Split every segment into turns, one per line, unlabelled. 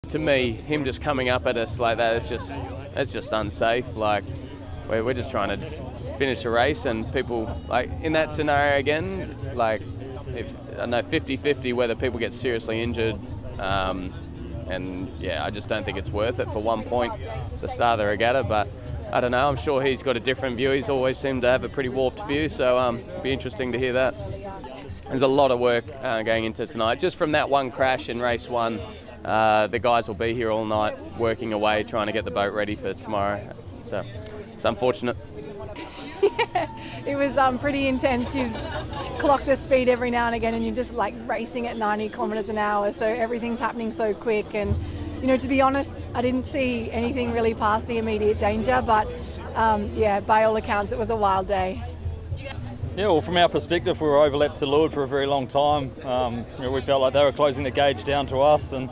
To me, him just coming up at us like that, it's just unsafe. Like, we're just trying to finish a race, and people, like, in that scenario again, like, I know 50-50 whether people get seriously injured, and yeah, I just don't think it's worth it for 1 point at the start of the regatta. But I don't know, I'm sure he's got a different view. He's always seemed to have a pretty warped view, so it'll be interesting to hear that. There's a lot of work going into tonight. Just from that one crash in race 1, the guys will be here all night working away, trying to get the boat ready for tomorrow. So it's unfortunate.
Yeah, it was pretty intense. You clock the speed every now and again, and you're just like racing at 90 kilometers an hour. So everything's happening so quick. And you know, to be honest, I didn't see anything really past the immediate danger. But yeah, by all accounts, it was a wild day.
Yeah, well, from our perspective, we were overlapped to leeward for a very long time. You know, we felt like they were closing the gauge down to us, and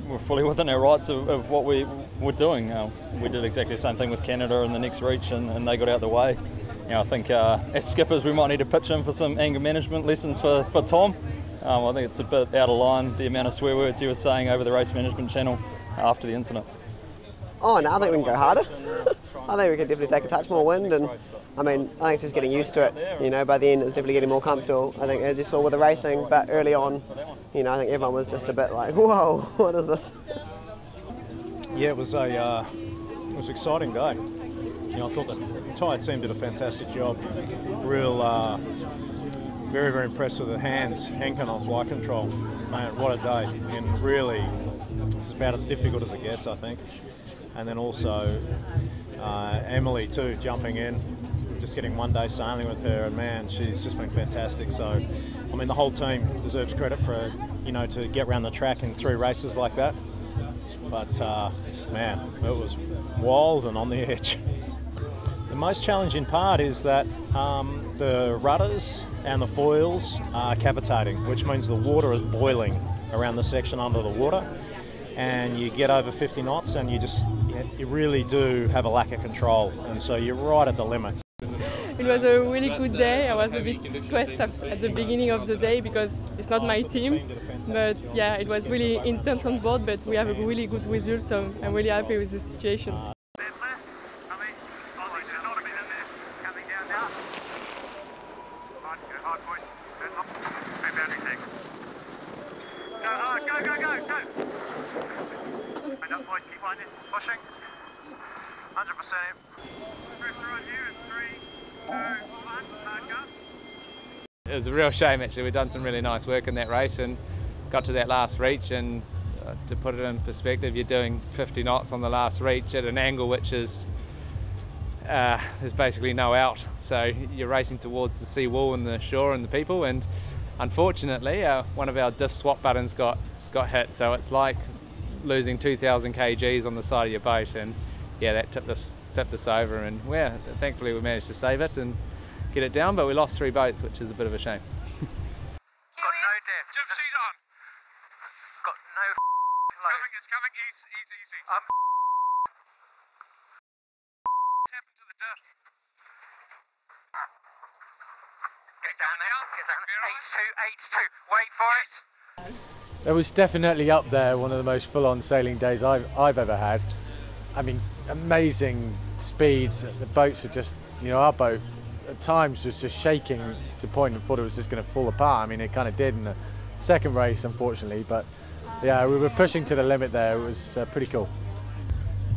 we're fully within our rights of what we were doing. We did exactly the same thing with Canada in the next reach, and they got out the way. You know, I think as skippers we might need to pitch in for some anger management lessons for Tom. I think it's a bit out of line, the amount of swear words he was saying over the race management channel after the incident.
Oh no, I think we can go harder. I think we can definitely take a touch more wind, and I mean, I think it's just getting used to it. You know, by the end it's definitely getting more comfortable. I think as you saw with the racing, but early on, you know, I think everyone was just a bit like, whoa, what is this?
Yeah, it was an exciting day. You know, I thought the entire team did a fantastic job. Real, very, very impressed with the hands, Henkin on flight control. Man, what a day! And really, it's about as difficult as it gets, I think. And then also Emily too, jumping in, just getting one day sailing with her, and man, she's just been fantastic. So, I mean, the whole team deserves credit for, you know, to get around the track in 3 races like that. But man, it was wild and on the edge. The most challenging part is that the rudders and the foils are cavitating, which means the water is boiling around the section under the water. And you get over 50 knots and you really do have a lack of control, and so you're right at the limit.
It was a really good day. I was a bit stressed at the beginning of the day because it's not my team, but yeah, it was really intense on board, but we have a really good result, so I'm really happy with the situation.
Pushing. 100%. Pressure on you in 3, 2, 1, start gun.
It was a real shame actually. We've done some really nice work in that race and got to that last reach, and to put it in perspective, you're doing 50 knots on the last reach at an angle which is there's basically no out. So you're racing towards the sea wall and the shore and the people, and unfortunately one of our diff swap buttons got hit, so it's like losing 2,000 kgs on the side of your boat, and yeah, that tipped us over, and yeah, thankfully we managed to save it and get it down, but we lost 3 boats, which is a bit of a shame.
Got no depth. Jump sheet on. Got no It's coming, easy. What's happened to the diff? Get down now, H2, wait for it.
It was definitely up there, one of the most full-on sailing days I've ever had. I mean, amazing speeds. The boats were just, you know, our boat at times was just shaking to the point I thought it was just going to fall apart. I mean, it kind of did in the second race, unfortunately, but yeah, we were pushing to the limit there. It was pretty cool.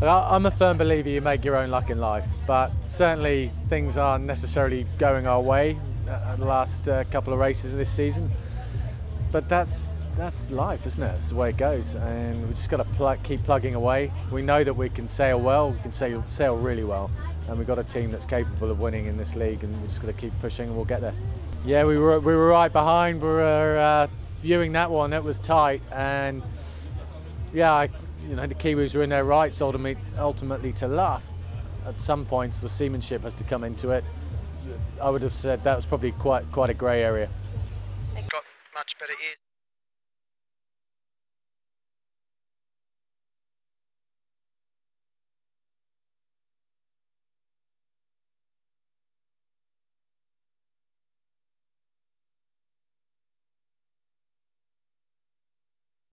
I'm a firm believer you make your own luck in life, but certainly things aren't necessarily going our way the last couple of races of this season. But that's life, isn't it? It's the way it goes, and we just got to keep plugging away. We know that we can sail well, we can sail really well, and we've got a team that's capable of winning in this league, and we just got to keep pushing and we'll get there. Yeah, we were right behind. We were viewing that one. It was tight, and yeah, you know, the Kiwis were in their rights ultimately to laugh. At some points, the seamanship has to come into it. I would have said that was probably quite a grey area.
Got much better edge.